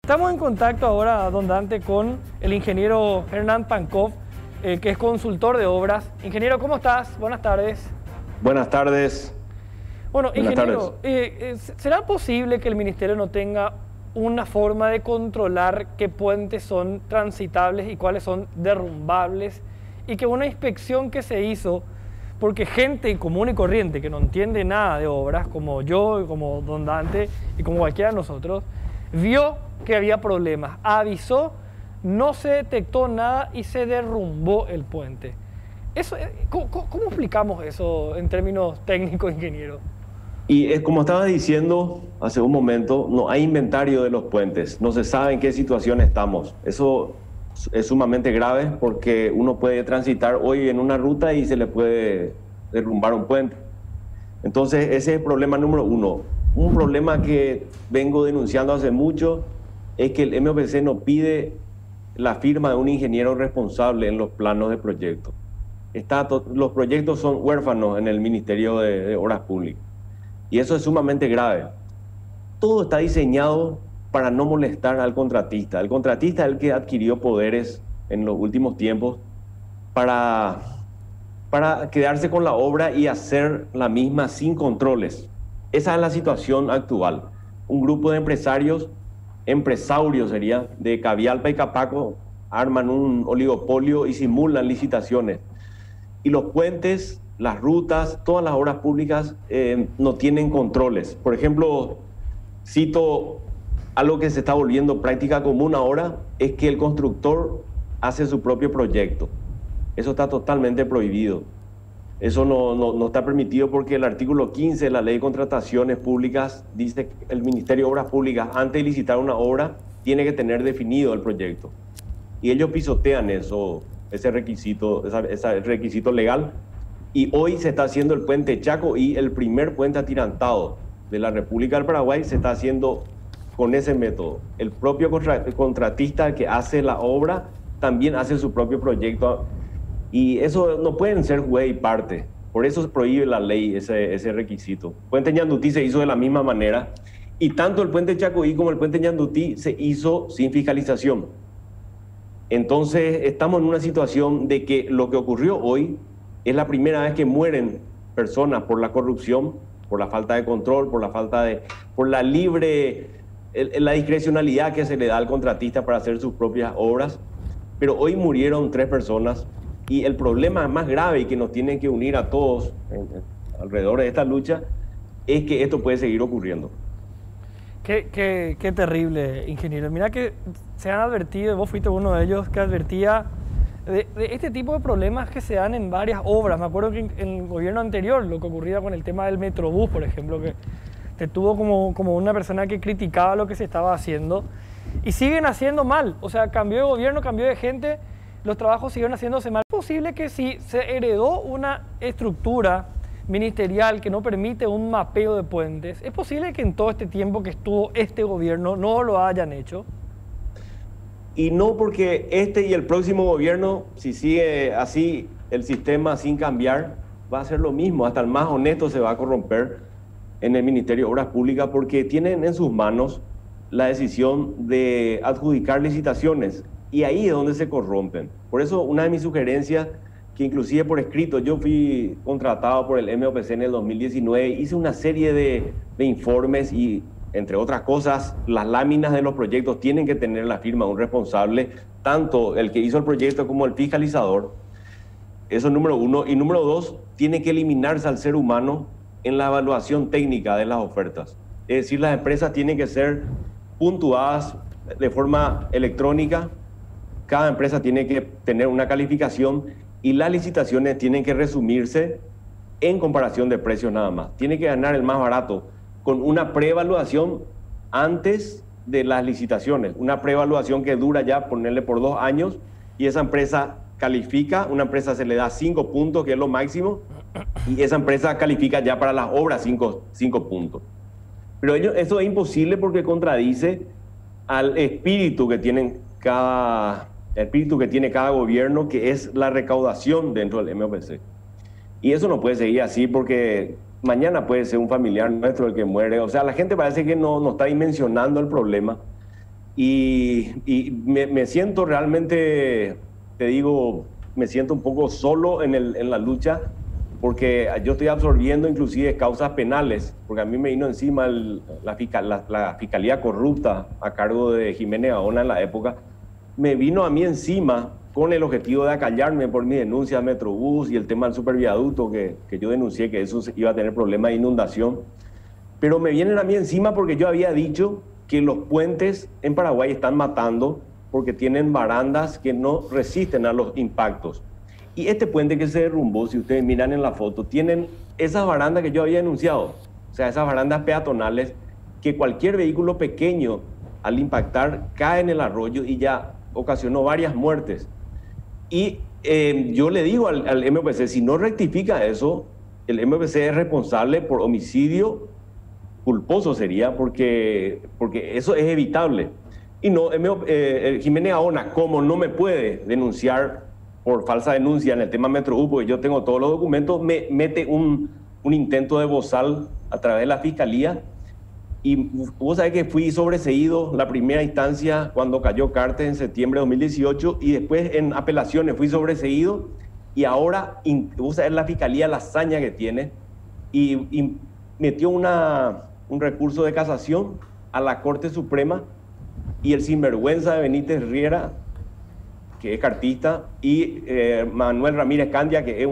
Estamos en contacto ahora, don Dante, con el ingeniero Hernán Pankov, que es consultor de obras. Ingeniero, ¿cómo estás? Buenas tardes. Buenas tardes. Bueno, Buenas ingeniero, tardes. ¿será posible que el ministerio no tenga una forma de controlar qué puentes son transitables y cuáles son derrumbables? Y que una inspección que se hizo, porque gente común y corriente que no entiende nada de obras, como yo, como don Dante y como cualquiera de nosotros, vio que había problemas, avisó, no se detectó nada y se derrumbó el puente. Eso, ¿cómo explicamos eso en términos técnicos, ingeniero? Y es como estaba diciendo hace un momento, no hay inventario de los puentes, no se sabe en qué situación estamos. Eso es sumamente grave porque uno puede transitar hoy en una ruta y se le puede derrumbar un puente. Entonces ese es el problema número uno. Un problema que vengo denunciando hace mucho es que el MOPC no pide la firma de un ingeniero responsable en los planos de proyecto. Los proyectos son huérfanos en el Ministerio de Obras Públicas. Y eso es sumamente grave. Todo está diseñado para no molestar al contratista. El contratista es el que adquirió poderes en los últimos tiempos para quedarse con la obra y hacer la misma sin controles. Esa es la situación actual. Un grupo de empresarios sería, de Cavialpa y Capaco, arman un oligopolio y simulan licitaciones. Y los puentes, las rutas, todas las obras públicas no tienen controles. Por ejemplo, cito algo que se está volviendo práctica común ahora, es que el constructor hace su propio proyecto. Eso está totalmente prohibido. Eso no está permitido porque el artículo 15 de la Ley de Contrataciones Públicas dice que el Ministerio de Obras Públicas, antes de licitar una obra, tiene que tener definido el proyecto. Y ellos pisotean ese requisito legal. Y hoy se está haciendo el puente Chaco y el primer puente atirantado de la República del Paraguay se está haciendo con ese método. El propio contratista que hace la obra también hace su propio proyecto. Y eso no pueden ser juez y parte. Por eso se prohíbe la ley ese requisito. Puente Ñandutí se hizo de la misma manera. Y tanto el puente Chacoí como el puente Ñandutí se hizo sin fiscalización. Entonces estamos en una situación de que lo que ocurrió hoy es la primera vez que mueren personas por la corrupción, por la falta de control, por la discrecionalidad que se le da al contratista para hacer sus propias obras. Pero hoy murieron 3 personas. Y el problema más grave y que nos tiene que unir a todos alrededor de esta lucha es que esto puede seguir ocurriendo. Qué terrible, ingeniero. Mira que se han advertido, vos fuiste uno de ellos que advertía de este tipo de problemas que se dan en varias obras. Me acuerdo que en el gobierno anterior, lo que ocurría con el tema del Metrobús, por ejemplo, que te tuvo como una persona que criticaba lo que se estaba haciendo y siguen haciendo mal. O sea, cambió de gobierno, cambió de gente, los trabajos siguieron haciéndose mal. ¿Es posible que si se heredó una estructura ministerial que no permite un mapeo de puentes, es posible que en todo este tiempo que estuvo este gobierno no lo hayan hecho? Y no, porque este y el próximo gobierno, si sigue así el sistema sin cambiar, va a ser lo mismo. Hasta el más honesto se va a corromper en el Ministerio de Obras Públicas porque tienen en sus manos la decisión de adjudicar licitaciones. Y ahí es donde se corrompen. Por eso una de mis sugerencias, que inclusive por escrito, yo fui contratado por el MOPC en el 2019, hice una serie de informes y, entre otras cosas, las láminas de los proyectos tienen que tener la firma de un responsable, tanto el que hizo el proyecto como el fiscalizador. Eso es número uno. Y número dos, tiene que eliminarse al ser humano en la evaluación técnica de las ofertas. Es decir, las empresas tienen que ser puntuadas de forma electrónica. Cada empresa tiene que tener una calificación y las licitaciones tienen que resumirse en comparación de precios nada más. Tiene que ganar el más barato con una preevaluación antes de las licitaciones. Una preevaluación que dura ya, ponerle por 2 años, y esa empresa califica, una empresa se le da 5 puntos, que es lo máximo, y esa empresa califica ya para las obras 5 puntos. Pero eso es imposible porque contradice al espíritu que tiene cada gobierno, que es la recaudación dentro del MOPC. Y eso no puede seguir así porque mañana puede ser un familiar nuestro el que muere. O sea, la gente parece que no está dimensionando el problema. y me siento realmente, te digo, me siento un poco solo en la lucha, porque yo estoy absorbiendo inclusive causas penales, porque a mí me vino encima la fiscalía corrupta a cargo de Jiménez Gaona en la época, me vino a mí encima con el objetivo de acallarme por mi denuncia a Metrobús y el tema del superviaducto que yo denuncié que eso iba a tener problemas de inundación. Pero me vienen a mí encima porque yo había dicho que los puentes en Paraguay están matando porque tienen barandas que no resisten a los impactos. Y este puente que se derrumbó, si ustedes miran en la foto, tienen esas barandas que yo había denunciado. O sea, esas barandas peatonales que cualquier vehículo pequeño al impactar cae en el arroyo y ya ocasionó varias muertes. Y yo le digo al MPC, si no rectifica eso, el MPC es responsable por homicidio culposo sería, porque eso es evitable. Y no, Jiménez Gaona, como no me puede denunciar por falsa denuncia en el tema Metrobús, porque yo tengo todos los documentos, me mete un intento de bozal a través de la fiscalía. Y vos sabés que fui sobreseído la primera instancia cuando cayó Cartes en septiembre de 2018 y después en apelaciones fui sobreseído y ahora vos sabés la fiscalía la hazaña que tiene y metió un recurso de casación a la Corte Suprema y el sinvergüenza de Benítez Riera, que es cartista, y Manuel Ramírez Candia, que es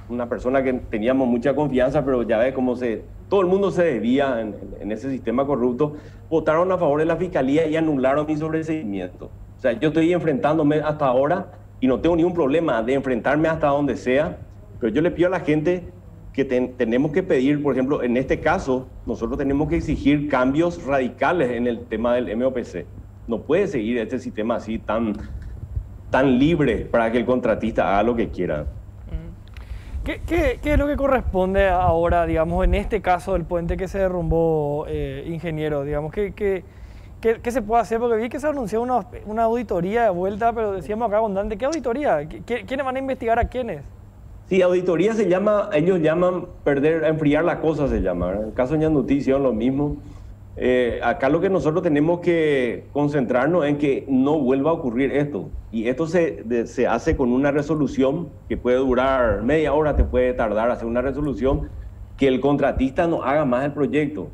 una persona que teníamos mucha confianza, pero ya ves cómo todo el mundo se debía en ese sistema corrupto, votaron a favor de la fiscalía y anularon mi sobreseimiento. O sea, yo estoy enfrentándome hasta ahora y no tengo ningún problema de enfrentarme hasta donde sea, pero yo le pido a la gente que tenemos que pedir, por ejemplo, en este caso, nosotros tenemos que exigir cambios radicales en el tema del MOPC. No puede seguir este sistema así tan libre para que el contratista haga lo que quiera. ¿Qué es lo que corresponde ahora, digamos, en este caso del puente que se derrumbó, ingeniero? Digamos, ¿qué se puede hacer? Porque vi que se anunció una auditoría de vuelta, pero decíamos acá abundante, ¿qué auditoría? ¿Quiénes van a investigar a quiénes? Sí, auditoría se llama, ellos llaman enfriar la cosa, se llama. En el caso de Ñandutí hicieron lo mismo. Acá lo que nosotros tenemos que concentrarnos en que no vuelva a ocurrir esto. Y esto se hace con una resolución que puede durar media hora, te puede tardar hacer una resolución, que el contratista no haga más el proyecto,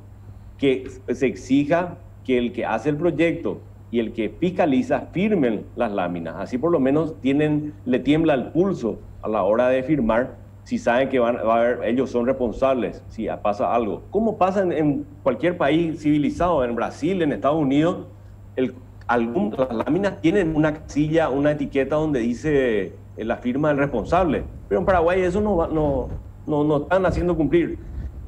que se exija que el que hace el proyecto y el que fiscaliza firmen las láminas. Así por lo menos le tiembla el pulso a la hora de firmar, si saben que ellos son responsables, si pasa algo. Como pasa en cualquier país civilizado, en Brasil, en Estados Unidos, las láminas tienen una casilla, una etiqueta donde dice la firma del responsable. Pero en Paraguay eso no están haciendo cumplir.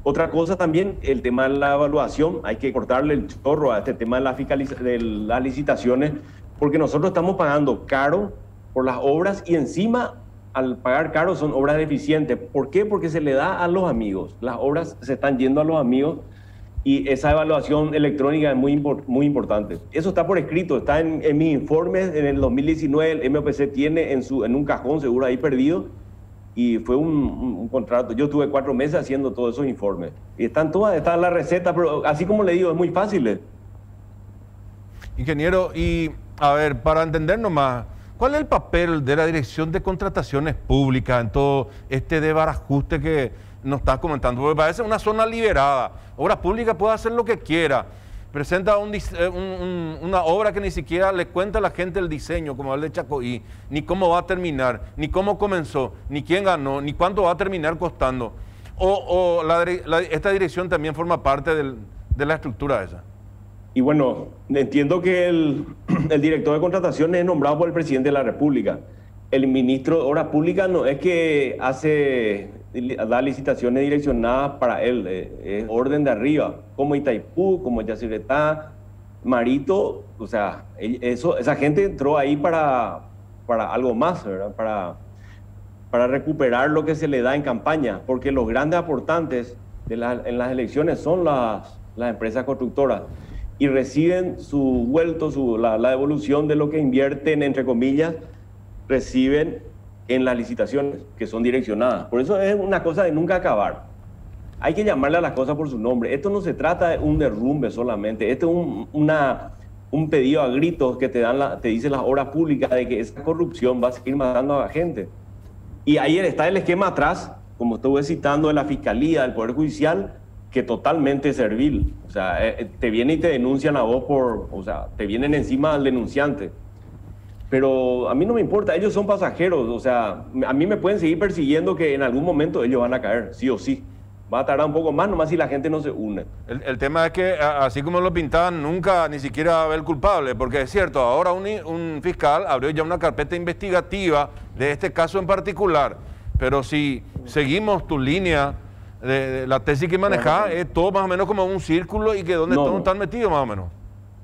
Otra cosa también, el tema de la evaluación, hay que cortarle el chorro a este tema de las licitaciones, porque nosotros estamos pagando caro por las obras y encima al pagar caro son obras deficientes. ¿Por qué? Porque se le da a los amigos. Las obras se están yendo a los amigos y esa evaluación electrónica es muy importante. Eso está por escrito, está en mis informes. En el 2019 el MOPC tiene en un cajón seguro ahí perdido y fue un contrato. Yo tuve 4 meses haciendo todos esos informes. Y está la receta, pero así como le digo, es muy fácil. Ingeniero, y a ver, para entendernos más, ¿cuál es el papel de la Dirección de Contrataciones Públicas en todo este desbarajuste que nos estás comentando? Porque parece una zona liberada. Obras Públicas puede hacer lo que quiera. Presenta una obra que ni siquiera le cuenta a la gente el diseño, como el de Chacoí, ni cómo va a terminar, ni cómo comenzó, ni quién ganó, ni cuánto va a terminar costando. Esta dirección también forma parte de la estructura esa. Y bueno, entiendo que el director de contrataciones es nombrado por el presidente de la República. El ministro de Obras Públicas no es que da licitaciones direccionadas para él, es orden de arriba, como Itaipú, como Yacyretá, Marito. O sea, esa gente entró ahí para algo más, ¿verdad? Para recuperar lo que se le da en campaña, porque los grandes aportantes en las elecciones son las empresas constructoras y reciben su vuelto, la devolución de lo que invierten, entre comillas, reciben en las licitaciones que son direccionadas. Por eso es una cosa de nunca acabar. Hay que llamarle a las cosas por su nombre. Esto no se trata de un derrumbe solamente, esto es un pedido a gritos que te dice las obras públicas de que esa corrupción va a seguir matando a la gente. Y ahí está el esquema atrás, como estuve citando, de la Fiscalía, del Poder Judicial, que totalmente servil. O sea, te vienen y te denuncian a vos o sea, te vienen encima al denunciante. Pero a mí no me importa, ellos son pasajeros, o sea, a mí me pueden seguir persiguiendo que en algún momento ellos van a caer, sí o sí. Va a tardar un poco más, nomás si la gente no se une. El tema es que, así como lo pintaban, nunca ni siquiera va a haber culpable, porque es cierto, ahora un fiscal abrió ya una carpeta investigativa de este caso en particular, pero si seguimos tu línea de la tesis que manejás, es todo más o menos como un círculo y que donde todos están metidos más o menos.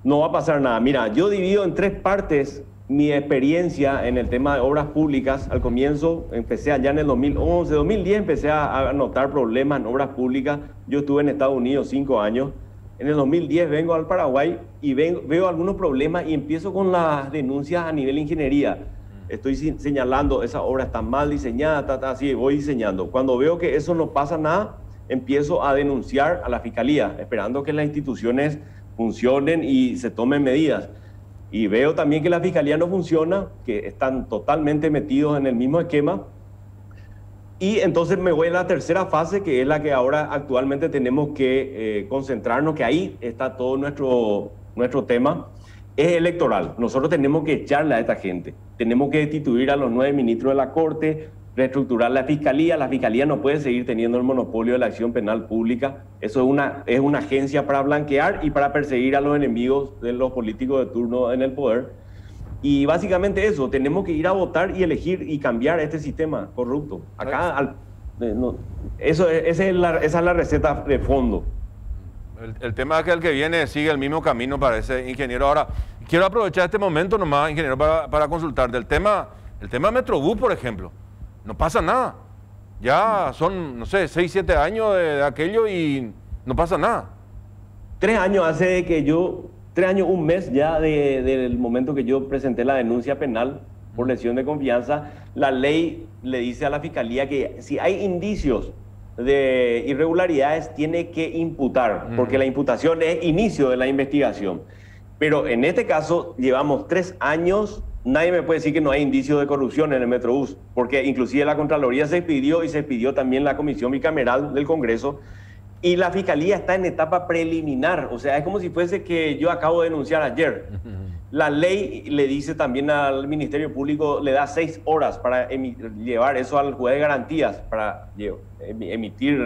No va a pasar nada. Mira, yo divido en 3 partes mi experiencia en el tema de obras públicas. Al comienzo empecé allá en el 2011, 2010 empecé a notar problemas en obras públicas. Yo estuve en Estados Unidos 5 años. En el 2010 vengo al Paraguay y veo algunos problemas y empiezo con las denuncias a nivel ingeniería. Estoy señalando, esa obra está mal diseñada, así voy diseñando. Cuando veo que eso no pasa nada, empiezo a denunciar a la Fiscalía, esperando que las instituciones funcionen y se tomen medidas. Y veo también que la Fiscalía no funciona, que están totalmente metidos en el mismo esquema. Y entonces me voy a la tercera fase, que es la que ahora actualmente tenemos que concentrarnos, que ahí está todo nuestro tema, es electoral. Nosotros tenemos que echarle a esta gente. Tenemos que destituir a los 9 ministros de la Corte, reestructurar la Fiscalía. La Fiscalía no puede seguir teniendo el monopolio de la acción penal pública. Eso es una agencia para blanquear y para perseguir a los enemigos de los políticos de turno en el poder. Y básicamente eso, tenemos que ir a votar y elegir y cambiar este sistema corrupto. Acá, esa es la receta de fondo. El tema es que el que viene sigue el mismo camino, parece, ingeniero. Ahora, quiero aprovechar este momento nomás, ingeniero, para consultarte. El tema Metrobús, por ejemplo. No pasa nada. Ya son, no sé, 6, 7 años de aquello y no pasa nada. 3 años hace que 3 años, un mes ya del momento que yo presenté la denuncia penal por lesión de confianza, la ley le dice a la Fiscalía que si hay indicios de irregularidades tiene que imputar, porque la imputación es inicio de la investigación. Pero en este caso llevamos 3 años. Nadie me puede decir que no hay indicios de corrupción en el Metrobús, porque inclusive la Contraloría se pidió y se pidió también la Comisión Bicameral del Congreso, y la Fiscalía está en etapa preliminar. O sea, es como si fuese que yo acabo de denunciar ayer. La ley le dice también al Ministerio Público, le da 6 horas para llevar eso al juez de garantías, para remitir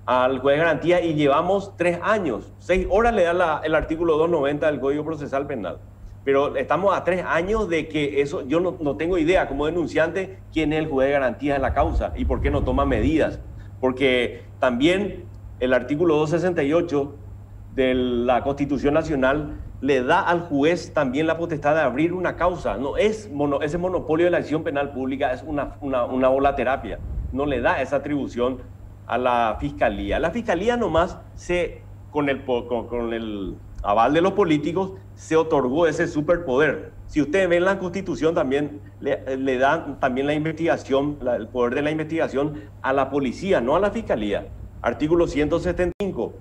al juez de garantías, y llevamos 3 años. 6 horas le da el artículo 290 del Código Procesal Penal. Pero estamos a 3 años de que eso, yo no tengo idea como denunciante quién es el juez de garantías de la causa y por qué no toma medidas. Porque también el artículo 268 de la Constitución Nacional le da al juez también la potestad de abrir una causa. No es ese monopolio de la acción penal pública, es una volaterapia. No le da esa atribución a la Fiscalía. La Fiscalía nomás con el aval de los políticos se otorgó ese superpoder. Si ustedes ven la Constitución, también le dan también la investigación, el poder de la investigación a la policía, no a la Fiscalía. Artículo 175.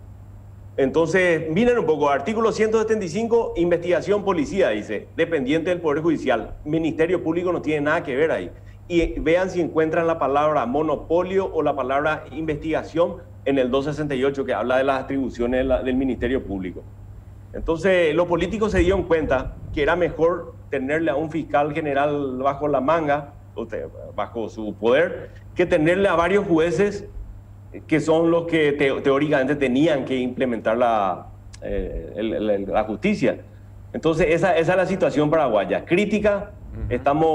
Entonces, miren un poco, artículo 175, investigación policía, dice, dependiente del Poder Judicial. Ministerio Público no tiene nada que ver ahí. Y vean si encuentran la palabra monopolio o la palabra investigación en el 268, que habla de las atribuciones del Ministerio Público. Entonces, los políticos se dieron cuenta que era mejor tenerle a un fiscal general bajo la manga, bajo su poder, que tenerle a varios jueces que son los que teóricamente tenían que implementar la justicia. Entonces, esa es la situación paraguaya. Crítica,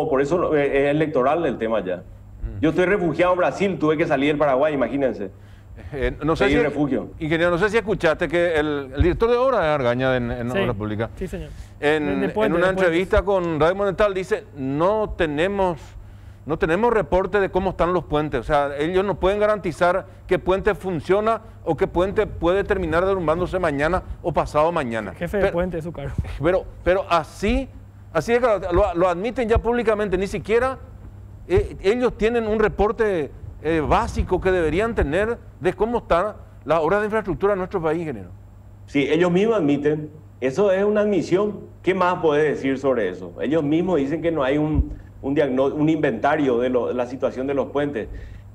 por eso es electoral el tema ya. Yo estoy refugiado en Brasil, tuve que salir del Paraguay, imagínense. No sé si, refugio. Ingeniero, no sé si escuchaste que el director de Obras de Argaña en sí, Obras Públicas, sí, señor. En una entrevista con Radio Monumental dice, no tenemos reporte de cómo están los puentes. O sea, ellos no pueden garantizar que puente funciona o que puente puede terminar derrumbándose mañana o pasado mañana. Jefe de puente es su cargo. Pero así es que lo admiten ya públicamente, ni siquiera ellos tienen un reporte básico que deberían tener de cómo están las obras de infraestructura en nuestro país, ingeniero. Sí, ellos mismos admiten Eso es una admisión. ¿Qué más puedes decir sobre eso? Ellos mismos dicen que no hay un inventario de la situación de los puentes.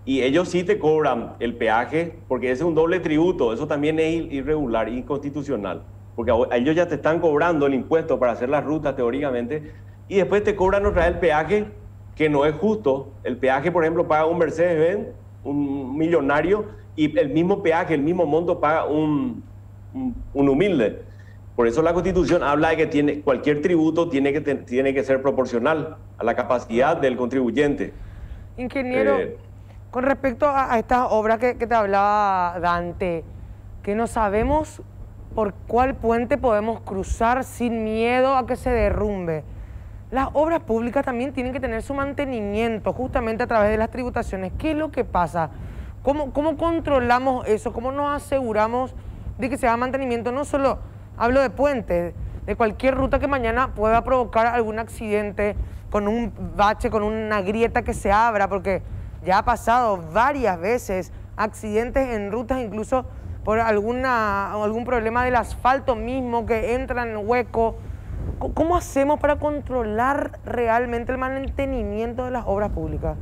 Y ellos sí te cobran el peaje, porque ese es un doble tributo. Eso también es irregular, inconstitucional. Porque ellos ya te están cobrando el impuesto para hacer las rutas teóricamente, y después te cobran otra vez el peaje, que no es justo. El peaje, por ejemplo, paga un Mercedes-Benz, un millonario, y el mismo peaje, el mismo monto paga un humilde. Por eso la Constitución habla de que cualquier tributo tiene que ser proporcional a la capacidad del contribuyente. Ingeniero, con respecto a estas obras que te hablaba Dante, que no sabemos por cuál puente podemos cruzar sin miedo a que se derrumbe. Las obras públicas también tienen que tener su mantenimiento justamente a través de las tributaciones. ¿Qué es lo que pasa? ¿Cómo controlamos eso? ¿Cómo nos aseguramos de que se haga mantenimiento? No solo hablo de puentes, de cualquier ruta que mañana pueda provocar algún accidente con un bache, con una grieta que se abra, porque ya ha pasado varias veces accidentes en rutas, incluso por algún problema del asfalto mismo que entra en hueco. ¿Cómo hacemos para controlar realmente el mantenimiento de las obras públicas?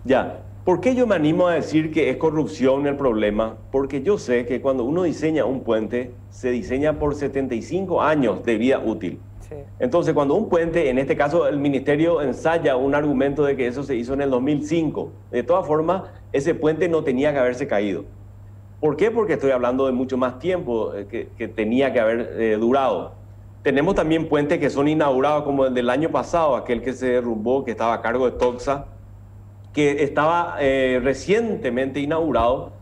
Ya, ¿por qué yo me animo a decir que es corrupción el problema? Porque yo sé que cuando uno diseña un puente, se diseña por 75 años de vida útil. Sí. Entonces, cuando un puente, en este caso el ministerio ensaya un argumento de que eso se hizo en el 2005, de todas formas, ese puente no tenía que haberse caído. ¿Por qué? Porque estoy hablando de mucho más tiempo que tenía que haber durado. Tenemos también puentes que son inaugurados, como el del año pasado, aquel que se derrumbó, que estaba a cargo de Toxa, que estaba recientemente inaugurado.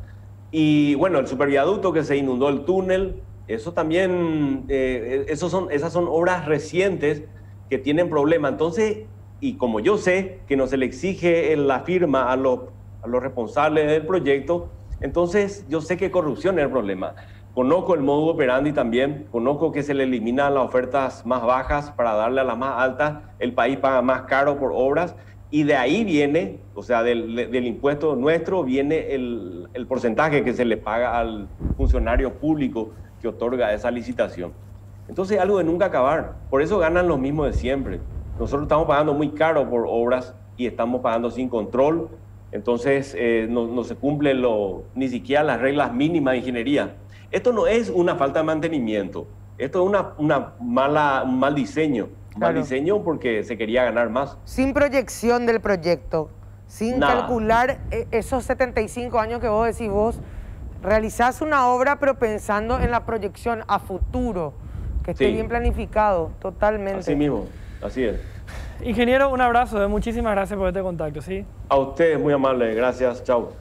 Y bueno, el superviaducto que se inundó el túnel, eso también, esas son obras recientes que tienen problemas. Entonces, y como yo sé que no se le exige la firma a los responsables del proyecto, entonces yo sé que corrupción es el problema. Conozco el modus operandi también, conozco que se le eliminan las ofertas más bajas para darle a las más altas, el país paga más caro por obras, y de ahí viene, o sea, del impuesto nuestro, viene el porcentaje que se le paga al funcionario público que otorga esa licitación. Entonces, algo de nunca acabar. Por eso ganan los mismos de siempre. Nosotros estamos pagando muy caro por obras y estamos pagando sin control. Entonces, no se cumplen ni siquiera las reglas mínimas de ingeniería. Esto no es una falta de mantenimiento. Esto es un mal diseño. Mal diseño porque se quería ganar más. Sin proyección del proyecto, sin calcular esos 75 años que vos decís, vos realizás una obra pero pensando en la proyección a futuro, que esté bien planificado, totalmente. Así mismo, así es. Ingeniero, un abrazo, muchísimas gracias por este contacto, ¿sí? A ustedes, muy amable, gracias, chao.